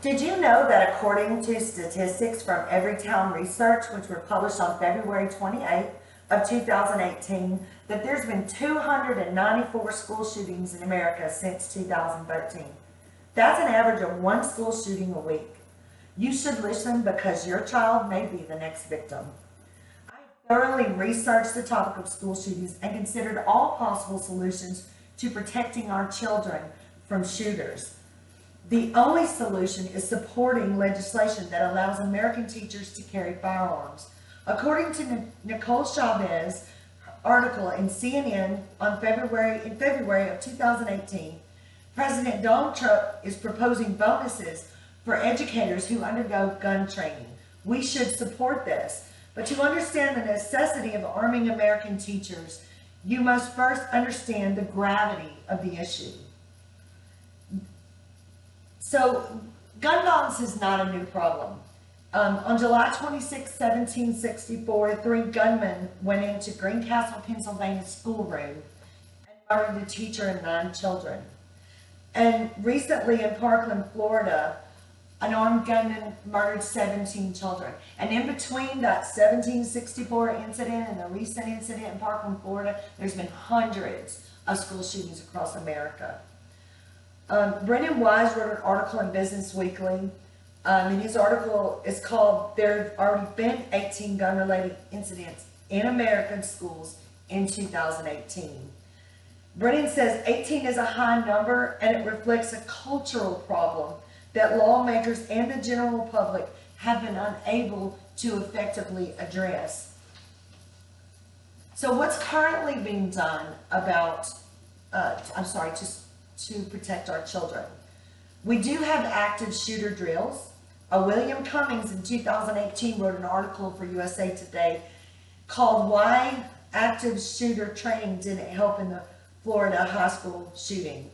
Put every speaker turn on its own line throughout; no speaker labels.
Did you know that according to statistics from Everytown Research, which were published on February 28th of 2018, that there's been 294 school shootings in America since 2013? That's an average of one school shooting a week. You should listen because your child may be the next victim. I thoroughly researched the topic of school shootings and considered all possible solutions to protecting our children from shooters. The only solution is supporting legislation that allows American teachers to carry firearms. According to Nicole Chavez's article in CNN in February of 2018, President Donald Trump is proposing bonuses for educators who undergo gun training. We should support this. But to understand the necessity of arming American teachers, you must first understand the gravity of the issue. So, gun violence is not a new problem. On July 26, 1764, 3 gunmen went into Greencastle, Pennsylvania schoolroom and murdered a teacher and 9 children. And recently in Parkland, Florida, an armed gunman murdered 17 children. And in between that 1764 incident and the recent incident in Parkland, Florida, there's been hundreds of school shootings across America. Brendan Wise wrote an article in Business Weekly, and his article is called, "There have already been 18 gun-related incidents in American schools in 2018. Brennan says 18 is a high number, and it reflects a cultural problem that lawmakers and the general public have been unable to effectively address. So what's currently being done about, to protect our children? We do have active shooter drills. William Cummings in 2018 wrote an article for USA Today called "Why Active Shooter Training Didn't Help in the Florida High School Shooting."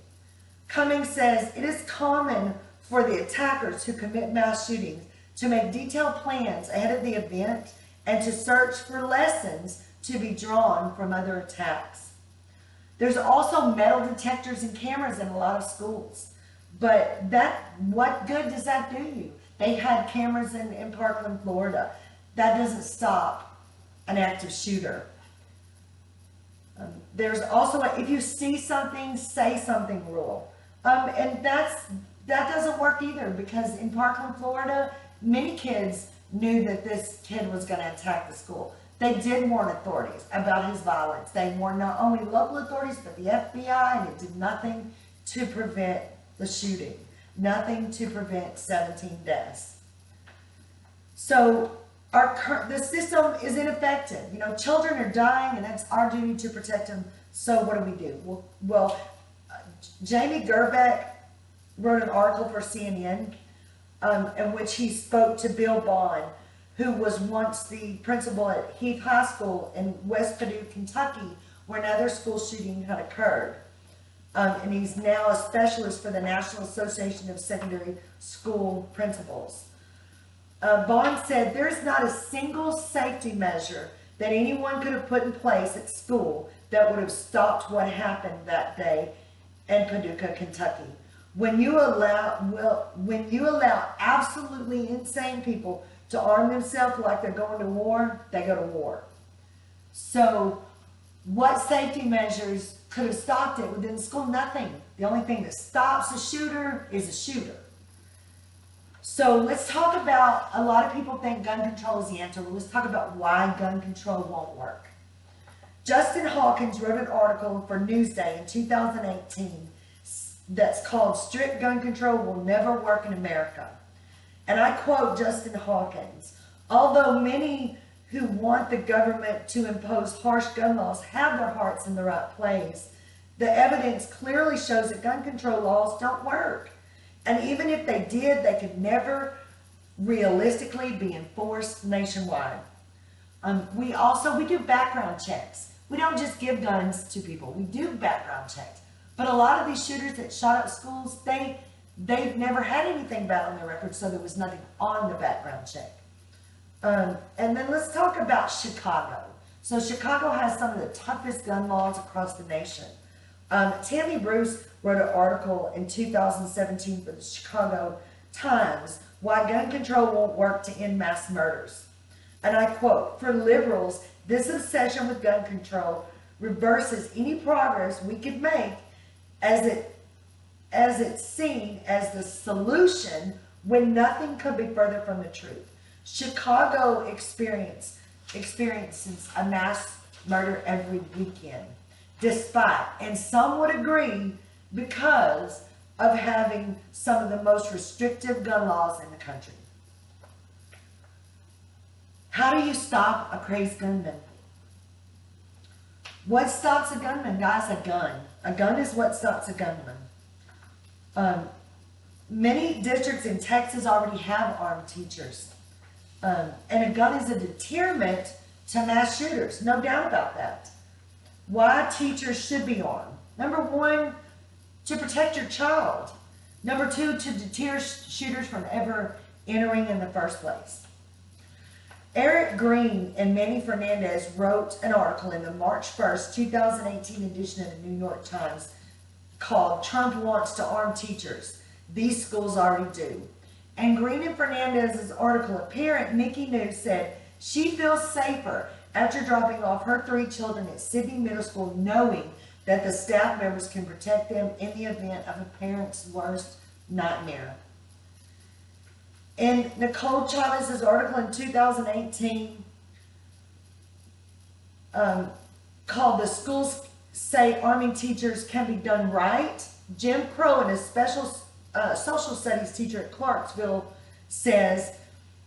Cummings says it is common for the attackers who commit mass shootings to make detailed plans ahead of the event and to search for lessons to be drawn from other attacks. There's also metal detectors and cameras in a lot of schools, but what good does that do you? They had cameras in Parkland, Florida. That doesn't stop an active shooter. There's also if you see something, say something rule. And that doesn't work either, because in Parkland, Florida, many kids knew that this kid was going to attack the school. They did warn authorities about his violence. They warned not only local authorities, but the FBI, and it did nothing to prevent the shooting. Nothing to prevent 17 deaths. So the system is ineffective. You know, children are dying, and it's our duty to protect them. So what do? Well, Jamie Gerbeck wrote an article for CNN in which he spoke to Bill Bond, who was once the principal at Heath High School in West Paducah, Kentucky, where another school shooting had occurred. And he's now a specialist for the National Association of Secondary School Principals. Bond said there's not a single safety measure that anyone could have put in place at school that would have stopped what happened that day in Paducah, Kentucky. When you allow absolutely insane people to arm themselves like they're going to war, they go to war. So what safety measures could have stopped it within school? Nothing. The only thing that stops a shooter is a shooter. So let's talk about, a lot of people think gun control is the answer. Well, let's talk about why gun control won't work. Justin Hawkins wrote an article for Newsday in 2018 that's called "Strict Gun Control Will Never Work in America." And I quote Justin Hawkins: "Although many who want the government to impose harsh gun laws have their hearts in the right place, the evidence clearly shows that gun control laws don't work. And even if they did, they could never realistically be enforced nationwide." We do background checks. We don't just give guns to people. We do background checks. But a lot of these shooters that shot up schools, they've never had anything bad on their record, so there was nothing on the background check. And then let's talk about Chicago. So Chicago has some of the toughest gun laws across the nation. Tammy Bruce wrote an article in 2017 for the Chicago times why gun control won't work to end mass murders. And I quote, "For liberals, this obsession with gun control reverses any progress we could make as it's seen as the solution when nothing could be further from the truth. Chicago experiences a mass murder every weekend, despite, and some would agree, because of having some of the most restrictive gun laws in the country." How do you stop a crazed gunman? What stops a gunman, guys? A gun. A gun is what stops a gunman. Many districts in Texas already have armed teachers. And a gun is a deterrent to mass shooters, no doubt about that. Why teachers should be armed? Number one, to protect your child. Number two, to deter shooters from ever entering in the first place. Eric Green and Manny Fernandez wrote an article in the March 1st, 2018 edition of the New York Times called "Trump Wants to Arm Teachers. These Schools Already Do." And Green and Fernandez's article, a parent, Nikki New, said she feels safer after dropping off her 3 children at Sydney Middle School, knowing that the staff members can protect them in the event of a parent's worst nightmare. In Nicole Chavez's article in 2018 called "The Schools Say Arming Teachers Can Be Done Right," Jim Crow, and a social studies teacher at Clarksville, says,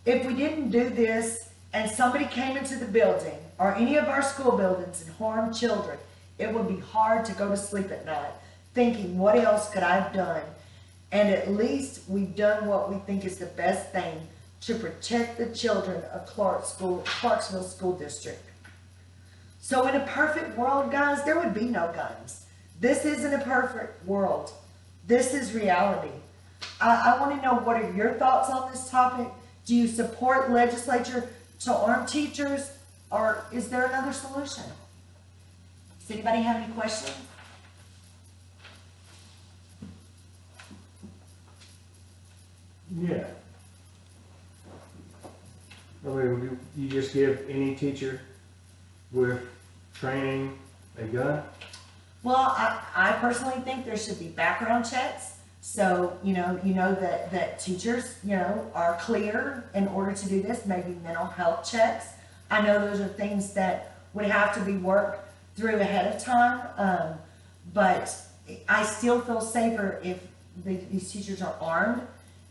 "If we didn't do this and somebody came into the building or any of our school buildings and harmed children, it would be hard to go to sleep at night thinking, what else could I have done? And at least we've done what we think is the best thing to protect the children of Clarksville School District." So in a perfect world, guys, there would be no guns. This isn't a perfect world. This is reality. I want to know, what are your thoughts on this topic? Do you support legislature to arm teachers, or is there another solution? Does anybody have any questions?
Yeah. I mean, would you just give any teacher with training a gun?
Well, I personally think there should be background checks. So, you know that teachers, are clear in order to do this, maybe mental health checks. I know those are things that would have to be worked through ahead of time. But I still feel safer if these teachers are armed.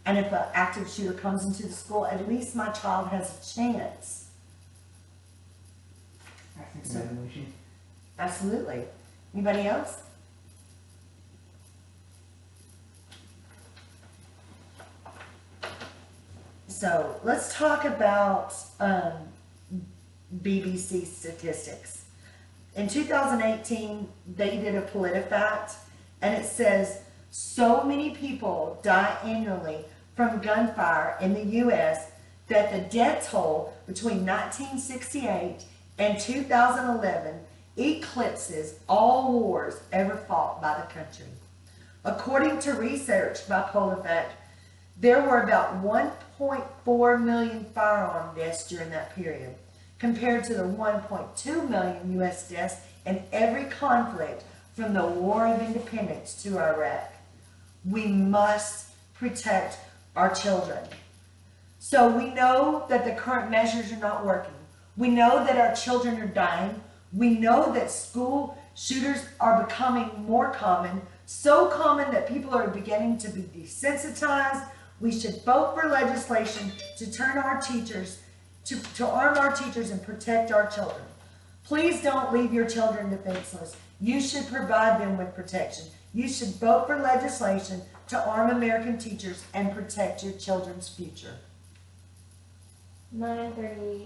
And if an active shooter comes into the school, at least my child has a chance.
I think so.
Absolutely. Anybody else? So let's talk about BBC statistics. In 2018, they did a PolitiFact, and it says so many people die annually from gunfire in the U.S. that the death toll between 1968 and 2011 eclipses all wars ever fought by the country. According to research by PolitiFact, there were about 1.4 million firearm deaths during that period, compared to the 1.2 million U.S. deaths in every conflict from the War of Independence to Iraq. We must protect our children. So we know that the current measures are not working. We know that our children are dying. We know that school shooters are becoming more common, so common that people are beginning to be desensitized. We should vote for legislation to turn our teachers, to arm our teachers and protect our children. Please don't leave your children defenseless. You should provide them with protection. You should vote for legislation to arm American teachers and protect your children's future.
9:30.